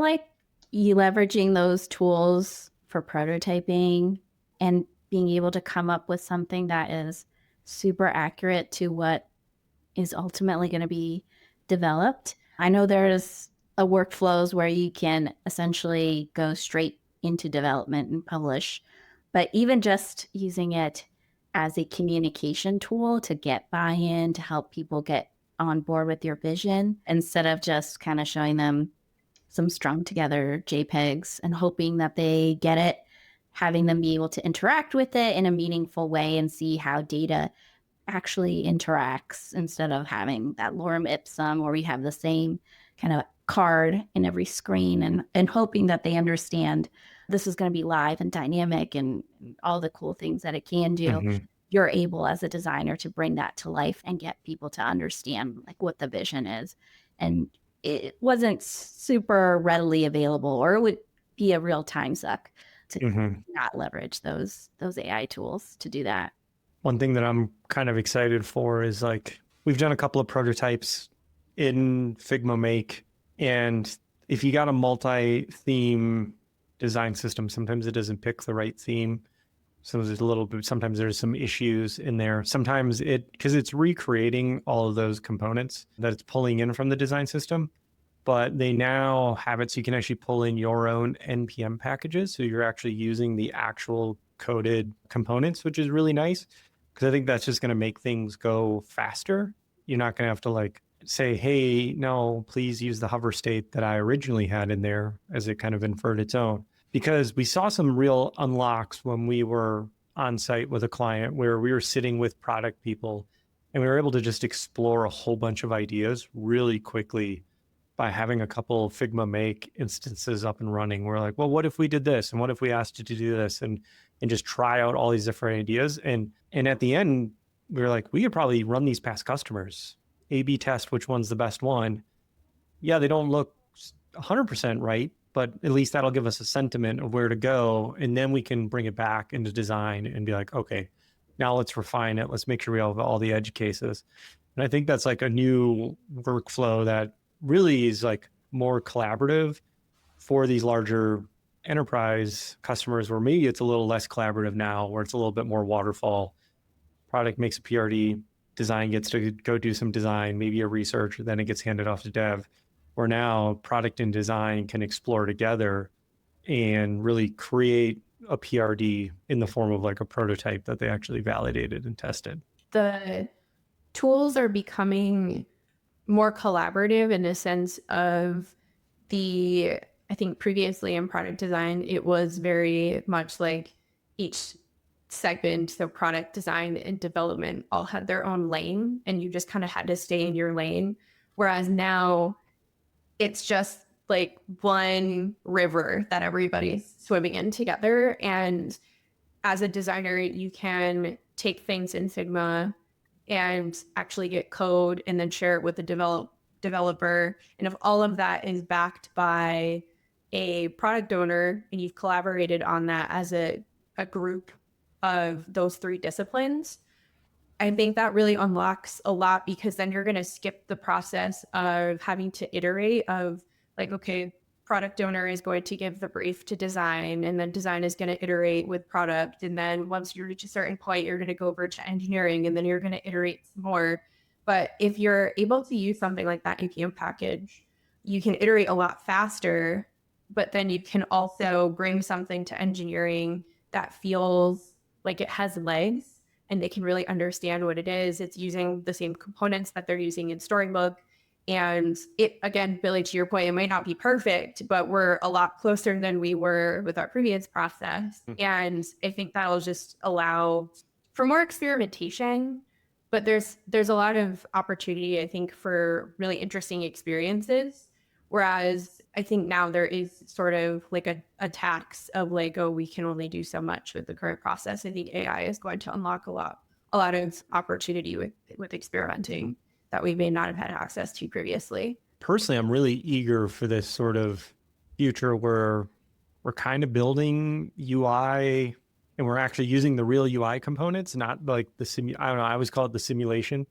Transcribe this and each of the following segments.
like you leveraging those tools for prototyping and being able to come up with something that is super accurate to what is ultimately going to be developed. I know there's a workflows where you can essentially go straight into development and publish, but even just using it as a communication tool to get buy-in, to help people get on board with your vision, instead of just kind of showing them some strung together JPEGs and hoping that they get it, having them be able to interact with it in a meaningful way and see how data actually interacts, instead of having that lorem ipsum where we have the same kind of card in every screen, and hoping that they understand this is going to be live and dynamic and all the cool things that it can do. Mhm. You're able as a designer to bring that to life and get people to understand like what the vision is. And it wasn't super readily available, or it would be a real time suck to Mhm. not leverage those AI tools to do that. One thing that I'm kind of excited for is like we've done a couple of prototypes in Figma Make, and if you got a multi-theme design system, sometimes it doesn't pick the right theme. So there's a little bit, sometimes there's some issues in there. Sometimes because it's recreating all of those components that it's pulling in from the design system, but they now have it so you can actually pull in your own NPM packages. So you're actually using the actual coded components, which is really nice because I think that's just going to make things go faster. You're not going to have to like say, hey, no, please use the hover state that I originally had in there, as it kind of inferred its own. Because we saw some real unlocks when we were on site with a client where we were sitting with product people and we were able to just explore a whole bunch of ideas really quickly by having a couple Figma Make instances up and running. We're like, well, what if we did this? And what if we asked you to do this? And just try out all these different ideas. And at the end, we were like, we could probably run these past customers, A/B test which one's the best one. Yeah, they don't look 100% right, but at least that'll give us a sentiment of where to go. And then we can bring it back into design and be like, okay, now let's refine it. Let's make sure we have all the edge cases. And I think that's like a new workflow that really is like more collaborative for these larger enterprise customers, where maybe it's a little less collaborative now, where it's a little bit more waterfall. Product makes a PRD, design gets to go do some design, maybe a research, then it gets handed off to dev. Where now product and design can explore together and really create a PRD in the form of like a prototype that they actually validated and tested. The tools are becoming more collaborative in a sense of I think previously in product design, it was very much like each segment, so product design and development all had their own lane and you just kind of had to stay in your lane. Whereas now it's just like one river that everybody's swimming in together. And as a designer, you can take things in Figma and actually get code and then share it with the developer. And if all of that is backed by a product owner and you've collaborated on that as a group of those three disciplines, I think that really unlocks a lot, because then you're going to skip the process of having to iterate of like, okay, product owner is going to give the brief to design, and then design is going to iterate with product. And then once you reach a certain point, you're going to go over to engineering, and then you're going to iterate more. But if you're able to use something like that APM package, you can iterate a lot faster, but then you can also bring something to engineering that feels like it has legs and they can really understand what it is. It's using the same components that they're using in Storybook. And it, again, Billy, to your point, it might not be perfect, but we're a lot closer than we were with our previous process. And I think that'll just allow for more experimentation. But there's a lot of opportunity, I think, for really interesting experiences. Whereas I think now there is sort of like a tax of like, oh, we can only do so much with the current process. I think AI is going to unlock a lot of opportunity with experimenting that we may not have had access to previously. Personally, I'm really eager for this sort of future where we're kind of building UI and we're actually using the real UI components, not like I don't know, I always call it the simulation,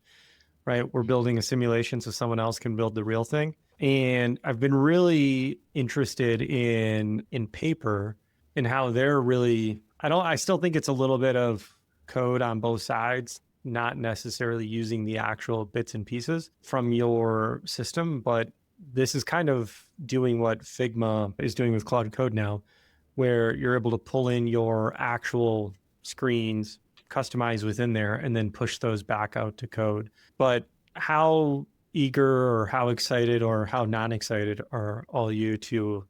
right? We're building a simulation so someone else can build the real thing. And I've been really interested in paper and how they're really, I still think it's a little bit of code on both sides, not necessarily using the actual bits and pieces from your system, but this is kind of doing what Figma is doing with Cloud Code now, where you're able to pull in your actual screens, customize within there, and then push those back out to code. But how eager or how excited or how non-excited are all you to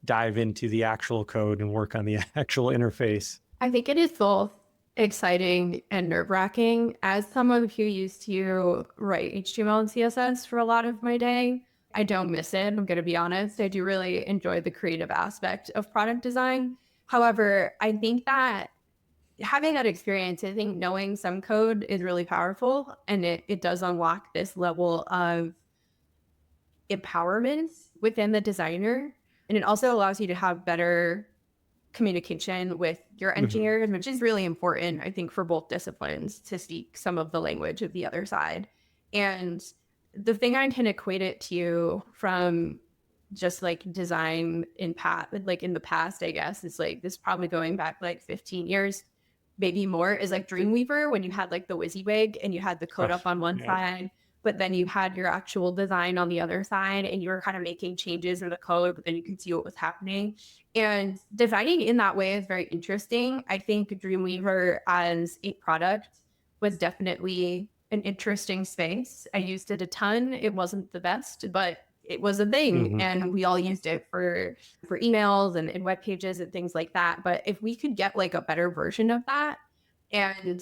dive into the actual code and work on the actual interface? I think it is both exciting and nerve-wracking. As someone who used to write HTML and CSS for a lot of my day, I don't miss it. I'm going to be honest. I do really enjoy the creative aspect of product design. However, I think that having that experience, I think knowing some code is really powerful, and it does unlock this level of empowerment within the designer. And it also allows you to have better communication with your engineers, which is really important, I think, for both disciplines to speak some of the language of the other side. And the thing I can equate it to from just like design in the past, I guess, is like this probably going back like 15 years, maybe more, is like Dreamweaver, when you had like the WYSIWYG and you had the code up on one side, but then you had your actual design on the other side, and you were kind of making changes in the code, but then you could see what was happening. And designing in that way is very interesting. I think Dreamweaver as a product was definitely an interesting space. I used it a ton. It wasn't the best, but it was a thing, and we all used it for emails and web pages and things like that. But if we could get like a better version of that, and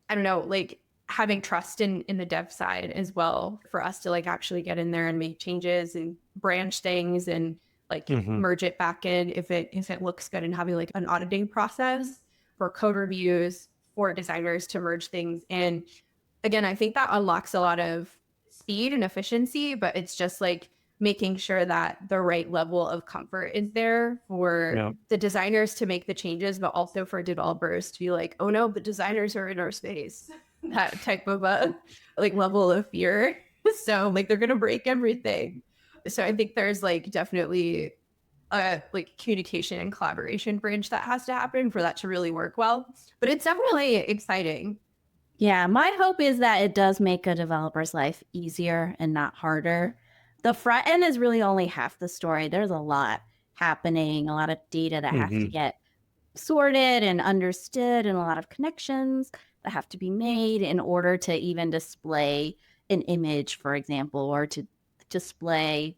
I don't know, like having trust in the dev side as well, for us to like actually get in there and make changes and branch things and like merge it back in if it looks good, and having like an auditing process for code reviews for designers to merge things. And again, I think that unlocks a lot of speed and efficiency, but it's just like making sure that the right level of comfort is there for the designers to make the changes, but also for developers to be like, oh no, the designers are in our space. That type of like level of fear. So like they're gonna break everything. So I think there's like definitely a like communication and collaboration bridge that has to happen for that to really work well. But it's definitely exciting. Yeah, my hope is that it does make a developer's life easier and not harder. The front end is really only half the story. There's a lot happening, a lot of data that has to get sorted and understood, and a lot of connections that have to be made in order to even display an image, for example, or to display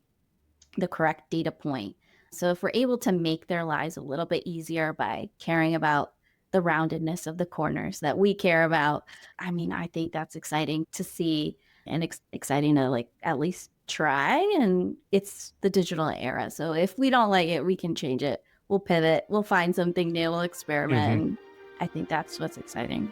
the correct data point. So if we're able to make their lives a little bit easier by caring about the roundedness of the corners that we care about, I mean, I think that's exciting to see, and exciting to like at least try. And it's the digital era. So if we don't like it, we can change it. We'll pivot. We'll find something new. We'll experiment. And I think that's what's exciting.